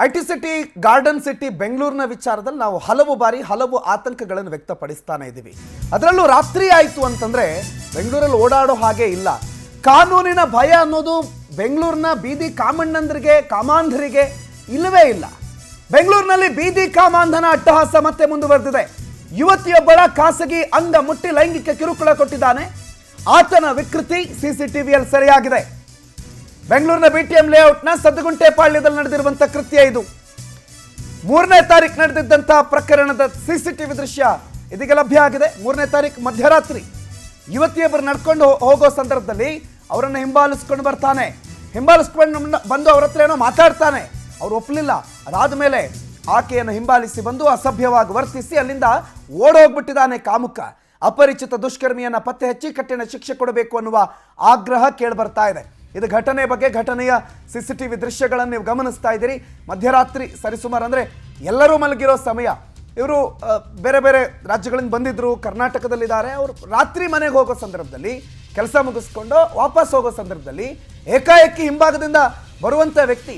IT city garden city ಬೆಂಗಳೂರಿನ ವಿಚಾರದಲ್ಲಿ ನಾವು ಹಲವು ಬಾರಿ ಹಲವು ಆತಂಕಗಳನ್ನು ವ್ಯಕ್ತಪಡಿಸ್ತಾನೆ ಇದ್ದೀವಿ. ಅದರಲ್ಲೂ ರಾತ್ರಿ ಆಯಿತು ಅಂತಂದ್ರೆ ಬೆಂಗಳೂರಲ್ಲಿ ಓಡಾಡೋ ಹಾಗೆ ಇಲ್ಲ. ಕಾನೂನಿನ ಭಯ ಅನ್ನೋದು ಬೆಂಗಳೂರಿನ ಬೀದಿ ಕಾಮಾಂಧರಿಗೆ ಇಲ್ಲವೇ ಇಲ್ಲ. ಬೆಂಗಳೂರಿನಲ್ಲಿ ಬೀದಿ ಕಾಮಾಂಧನ ಅಟ್ಟಹಾಸ ಮತ್ತೆ ಮುಂದುವರೆದಿದೆ. ಯುವತಿಯೊಬ್ಬಳ ಖಾಸಗಿ ಅಂಗ ಮುಟ್ಟಿ ಲೈಂಗಿಕ ಕಿರುಕುಳ ಕೊಟ್ಟಿದ್ದಾನೆ. ಆತನ ವಿಕೃತಿ ಸಿಸಿಟಿವಿಯಲ್ಲಿ ಸೆರೆಯಾಗಿದೆ. ಬೆಂಗಳೂರಿನ ಬಿಟಿಎಂ ಲೇಔಟ್ನ ಸದ್ದುಗುಂಟೆಪಾಳ್ಯದಲ್ಲಿ ನಡೆದಿರುವಂತಹ ಕೃತ್ಯ ಇದು. 3ನೇ ತಾರೀಕು ನಡೆದಿದ್ದಂತಹ ಪ್ರಕರಣದ ಸಿಸಿಟಿವಿ ದೃಶ್ಯ ಇದೀಗ ಲಭ್ಯ ಆಗಿದೆ. 3ನೇ ತಾರೀಕು ಮಧ್ಯರಾತ್ರಿ ಯುವತಿಯೊಬ್ಬರು ನಡ್ಕೊಂಡು ಹೋಗೋ ಸಂದರ್ಭದಲ್ಲಿ ಅವರನ್ನು ಹಿಂಬಾಲಿಸ್ಕೊಂಡು ಬರ್ತಾನೆ. ಹಿಂಬಾಲಿಸ್ಕೊಂಡು ಬಂದು ಅವ್ರ ಹತ್ರ ಏನೋ ಮಾತಾಡ್ತಾನೆ. ಅವ್ರು ಒಪ್ಪಲಿಲ್ಲ. ಅದಾದ ಮೇಲೆ ಆಕೆಯನ್ನು ಹಿಂಬಾಲಿಸಿ ಬಂದು ಅಸಭ್ಯವಾಗಿ ವರ್ತಿಸಿ ಅಲ್ಲಿಂದ ಓಡೋಗ್ಬಿಟ್ಟಿದ್ದಾನೆ ಕಾಮುಕ. ಅಪರಿಚಿತ ದುಷ್ಕರ್ಮಿಯನ್ನ ಪತ್ತೆ ಹಚ್ಚಿ ಕಠಿಣ ಶಿಕ್ಷೆ ಕೊಡಬೇಕು ಅನ್ನುವ ಆಗ್ರಹ ಕೇಳಿಬರ್ತಾ ಇದೆ. ಇದು ಘಟನೆಯ ಸಿಸಿಟಿವಿ ದೃಶ್ಯಗಳನ್ನು ನೀವು ಗಮನಿಸ್ತಾ ಇದ್ದೀರಿ. ಮಧ್ಯರಾತ್ರಿ ಸರಿಸುಮಾರು ಅಂದರೆ ಎಲ್ಲರೂ ಮಲಗಿರೋ ಸಮಯ. ಇವರು ಬೇರೆ ಬೇರೆ ರಾಜ್ಯಗಳಿಂದ ಬಂದಿದ್ರು, ಕರ್ನಾಟಕದಲ್ಲಿದ್ದಾರೆ. ಅವರು ರಾತ್ರಿ ಮನೆಗೆ ಹೋಗೋ ಸಂದರ್ಭದಲ್ಲಿ, ಕೆಲಸ ಮುಗಿಸ್ಕೊಂಡು ವಾಪಸ್ ಹೋಗೋ ಸಂದರ್ಭದಲ್ಲಿ ಏಕಾಏಕಿ ಹಿಂಭಾಗದಿಂದ ಬರುವಂಥ ವ್ಯಕ್ತಿ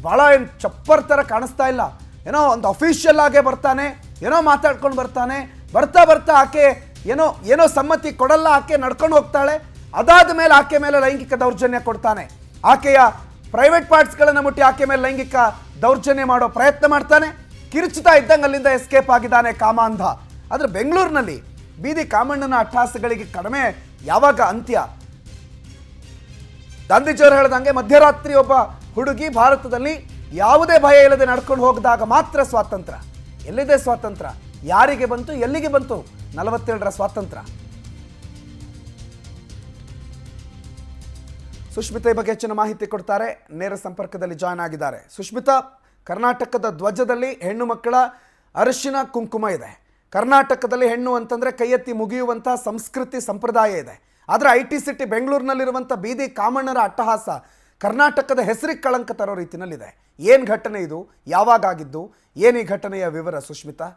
ಭಾಳ ಚಪ್ಪರ್ ಥರ ಕಾಣಿಸ್ತಾ ಇಲ್ಲ. ಏನೋ ಒಂದು ಅಫಿಷಿಯಲ್ ಆಗೇ ಬರ್ತಾನೆ, ಏನೋ ಮಾತಾಡ್ಕೊಂಡು ಬರ್ತಾನೆ. ಬರ್ತಾ ಆಕೆ ಏನೋ ಸಮ್ಮತಿ ಕೊಡಲ್ಲ. ಆಕೆ ನಡ್ಕೊಂಡು ಹೋಗ್ತಾಳೆ. ಅದಾದ ಮೇಲೆ ಆಕೆ ಮೇಲೆ ಲೈಂಗಿಕ ದೌರ್ಜನ್ಯ ಕೊಡ್ತಾನೆ. ಆಕೆಯ ಪ್ರೈವೇಟ್ ಪಾರ್ಟ್ಸ್ಗಳನ್ನು ಮುಟ್ಟಿ ಆಕೆ ಮೇಲೆ ಲೈಂಗಿಕ ದೌರ್ಜನ್ಯ ಮಾಡೋ ಪ್ರಯತ್ನ ಮಾಡ್ತಾನೆ. ಕಿರುಚುತ್ತಾ ಇದ್ದಂಗೆ ಅಲ್ಲಿಂದ ಎಸ್ಕೇಪ್ ಆಗಿದ್ದಾನೆ ಕಾಮಾಂಧ. ಆದರೆ ಬೆಂಗಳೂರಿನಲ್ಲಿ ಬೀದಿ ಕಾಮಣ್ಣನ ಅಟ್ಟಹಾಸಗಳಿಗೆ ಕಡಿಮೆ ಯಾವಾಗ ಅಂತ್ಯ? ಗಾಂಧೀಜಿಯವರು ಹೇಳಿದಂಗೆ ಮಧ್ಯರಾತ್ರಿ ಒಬ್ಬ ಹುಡುಗಿ ಭಾರತದಲ್ಲಿ ಯಾವುದೇ ಭಯ ಇಲ್ಲದೆ ನಡ್ಕೊಂಡು ಹೋಗಿದಾಗ ಮಾತ್ರ ಸ್ವಾತಂತ್ರ್ಯ. ಎಲ್ಲಿದೆ ಸ್ವಾತಂತ್ರ್ಯ? ಯಾರಿಗೆ ಬಂತು? ಎಲ್ಲಿಗೆ ಬಂತು 47ರ ಸ್ವಾತಂತ್ರ್ಯ? ಸುಷ್ಮಿತಾ ಈ ಬಗ್ಗೆ ಹೆಚ್ಚಿನ ಮಾಹಿತಿ ಕೊಡ್ತಾರೆ. ನೇರ ಸಂಪರ್ಕದಲ್ಲಿ ಜಾಯ್ನ್ ಆಗಿದ್ದಾರೆ. ಸುಷ್ಮಿತಾ, ಕರ್ನಾಟಕದ ಧ್ವಜದಲ್ಲಿ ಹೆಣ್ಣು ಮಕ್ಕಳ ಅರಿಶಿನ ಕುಂಕುಮ ಇದೆ. ಕರ್ನಾಟಕದಲ್ಲಿ ಹೆಣ್ಣು ಅಂತಂದ್ರೆ ಕೈ ಎತ್ತಿ ಮುಗಿಯುವಂಥ ಸಂಸ್ಕೃತಿ ಸಂಪ್ರದಾಯ ಇದೆ. ಆದರೆ ಐಟಿ ಸಿಟಿ ಬೆಂಗಳೂರಿನಲ್ಲಿರುವಂಥ ಬೀದಿ ಕಾಮಣ್ಣರ ಅಟ್ಟಹಾಸ ಕರ್ನಾಟಕದ ಹೆಸರಿಗೆ ಕಳಂಕ ತರೋ ರೀತಿಯಲ್ಲಿದೆ. ಏನು ಘಟನೆ ಇದು? ಯಾವಾಗ ಆಗಿದ್ದು? ಏನು ಈ ಘಟನೆಯ ವಿವರ ಸುಷ್ಮಿತಾ?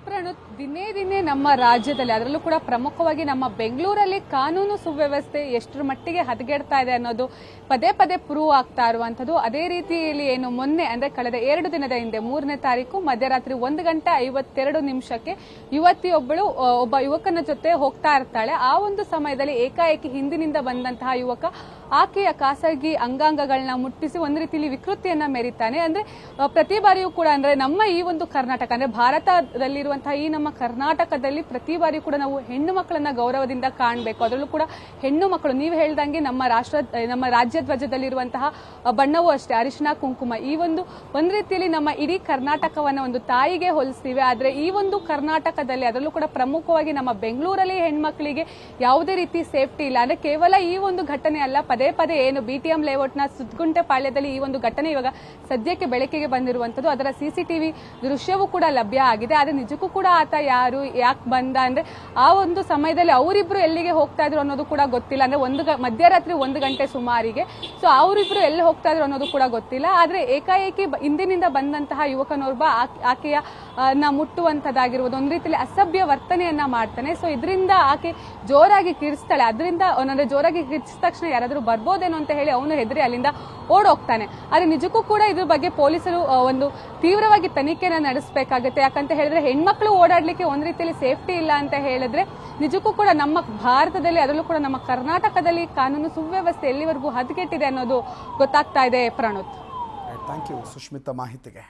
ಪ್ರಣುತ್, ದಿನೇ ನಮ್ಮ ರಾಜ್ಯದಲ್ಲಿ, ಅದರಲ್ಲೂ ಕೂಡ ಪ್ರಮುಖವಾಗಿ ನಮ್ಮ ಬೆಂಗಳೂರಲ್ಲಿ ಕಾನೂನು ಸುವ್ಯವಸ್ಥೆ ಎಷ್ಟರ ಮಟ್ಟಿಗೆ ಹದಗೆಡ್ತಾ ಇದೆ ಅನ್ನೋದು ಪದೇ ಪ್ರೂವ್ ಆಗ್ತಾ ಇರುವಂಥದ್ದು. ಅದೇ ರೀತಿಯಲ್ಲಿ ಏನು ಮೊನ್ನೆ ಅಂದ್ರೆ ಕಳೆದ 2 ದಿನದ ಹಿಂದೆ 3ನೇ ತಾರೀಕು ಮಧ್ಯರಾತ್ರಿ 1:52 ಯುವತಿಯೊಬ್ಬಳು ಒಬ್ಬ ಯುವಕನ ಜೊತೆ ಹೋಗ್ತಾ ಇರ್ತಾಳೆ. ಆ ಒಂದು ಸಮಯದಲ್ಲಿ ಏಕಾಏಕಿ ಹಿಂದಿನಿಂದ ಬಂದಂತಹ ಯುವಕ ಆಕೆಯ ಖಾಸಗಿ ಅಂಗಾಂಗಗಳನ್ನ ಮುಟ್ಟಿಸಿ ಒಂದು ರೀತಿಯಲ್ಲಿ ವಿಕೃತಿಯನ್ನ ಮೆರಿತಾನೆ. ಅಂದ್ರೆ ಪ್ರತಿ ಬಾರಿಯೂ ಕೂಡ ಅಂದ್ರೆ ನಮ್ಮ ಈ ಒಂದು ಕರ್ನಾಟಕ ಅಂದ್ರೆ ಭಾರತದಲ್ಲಿರುವಂತಹ ಈ ನಮ್ಮ ಕರ್ನಾಟಕದಲ್ಲಿ ಪ್ರತಿ ಬಾರಿಯೂ ಕೂಡ ನಾವು ಹೆಣ್ಣು ಮಕ್ಕಳನ್ನ ಗೌರವದಿಂದ ಕಾಣಬೇಕು. ಅದರಲ್ಲೂ ಕೂಡ ಹೆಣ್ಣು ಮಕ್ಕಳು, ನೀವು ಹೇಳ್ದಂಗೆ ನಮ್ಮ ರಾಜ್ಯ ಧ್ವಜದಲ್ಲಿರುವಂತಹ ಬಣ್ಣವೂ ಅಷ್ಟೇ, ಅರಿಶಿನ ಕುಂಕುಮ. ಈ ಒಂದು ರೀತಿಯಲ್ಲಿ ನಮ್ಮ ಇಡೀ ಕರ್ನಾಟಕವನ್ನ ಒಂದು ತಾಯಿಗೆ ಹೋಲಿಸ್ತೀವಿ. ಆದ್ರೆ ಈ ಒಂದು ಕರ್ನಾಟಕದಲ್ಲಿ, ಅದರಲ್ಲೂ ಕೂಡ ಪ್ರಮುಖವಾಗಿ ನಮ್ಮ ಬೆಂಗಳೂರಲ್ಲಿ ಹೆಣ್ಮಕ್ಳಿಗೆ ಯಾವುದೇ ರೀತಿ ಸೇಫ್ಟಿ ಇಲ್ಲ. ಅಂದ್ರೆ ಕೇವಲ ಈ ಒಂದು ಘಟನೆ ಅಲ್ಲ, ಪದೇ ಏನು ಬಿಟಿಎಂ ಲೇಔಟ್ನ ಸದ್ದುಗುಂಟೆಪಾಳ್ಯದಲ್ಲಿ ಈ ಒಂದು ಘಟನೆ ಇವಾಗ ಸದ್ಯಕ್ಕೆ ಬೆಳಕಿಗೆ ಬಂದಿರುವಂತದ್ದು. ಅದರ ಸಿಸಿಟಿವಿ ದೃಶ್ಯವೂ ಕೂಡ ಲಭ್ಯ ಆಗಿದೆ. ಆದ್ರೆ ನಿಜಕ್ಕೂ ಕೂಡ ಆತ ಯಾರು, ಯಾಕೆ ಬಂದ, ಅಂದ್ರೆ ಆ ಒಂದು ಸಮಯದಲ್ಲಿ ಅವರಿಬ್ರು ಎಲ್ಲಿಗೆ ಹೋಗ್ತಾ ಇದ್ರು ಅನ್ನೋದು ಕೂಡ ಗೊತ್ತಿಲ್ಲ. ಅಂದ್ರೆ ಮಧ್ಯರಾತ್ರಿ 1 ಗಂಟೆ ಸುಮಾರಿಗೆ. ಸೊ ಅವರಿಬ್ರು ಎಲ್ಲಿ ಹೋಗ್ತಾ ಇದ್ರು ಅನ್ನೋದು ಕೂಡ ಗೊತ್ತಿಲ್ಲ. ಆದ್ರೆ ಏಕಾಏಕಿ ಹಿಂದಿನಿಂದ ಬಂದಂತಹ ಯುವಕನೋರ್ಬ ಆಕೆಯ ಮುಟ್ಟುವಂತದ್ದಾಗಿರ್ಬೋದು, ಒಂದು ರೀತಿಯಲ್ಲಿ ಅಸಭ್ಯ ವರ್ತನೆಯನ್ನ ಮಾಡ್ತಾನೆ. ಸೊ ಇದರಿಂದ ಆಕೆ ಜೋರಾಗಿ ಕಿರಿಸ್ತಾಳೆ. ಅದರಿಂದ ಅಂದ್ರೆ ಜೋರಾಗಿ ಕಿರಿಸಿದ ತಕ್ಷಣ ಯಾರಾದ್ರೂ ಬರ್ಬೋದೇನೋ ಅಂತ ಹೇಳಿ ಅವನು ಹೆದರಿ ಅಲ್ಲಿಂದ ಓಡೋಗ್ತಾನೆ. ಆದ್ರೆ ನಿಜಕ್ಕೂ ಕೂಡ ಇದ್ರ ಬಗ್ಗೆ ಪೊಲೀಸರು ಒಂದು ತೀವ್ರವಾಗಿ ತನಿಖೆನ ನಡೆಸಬೇಕಾಗುತ್ತೆ. ಯಾಕಂತ ಹೇಳಿದ್ರೆ ಹೆಣ್ಮಕ್ಳು ಓಡಾಡ್ಲಿಕ್ಕೆ ಒಂದ್ ರೀತಿಯಲ್ಲಿ ಸೇಫ್ಟಿ ಇಲ್ಲ ಅಂತ ಹೇಳಿದ್ರೆ ನಿಜಕ್ಕೂ ಕೂಡ ನಮ್ಮ ಭಾರತದಲ್ಲಿ, ಅದರಲ್ಲೂ ಕೂಡ ನಮ್ಮ ಕರ್ನಾಟಕದಲ್ಲಿ ಕಾನೂನು ಸುವ್ಯವಸ್ಥೆ ಎಲ್ಲಿವರೆಗೂ ಹದಗೆಟ್ಟಿದೆ ಅನ್ನೋದು ಗೊತ್ತಾಗ್ತಾ ಇದೆ. ಪ್ರಣುತ್, ಥ್ಯಾಂಕ್ ಯು ಸುಷ್ಮಿತಾ ಮಾಹಿತಿಗೆ.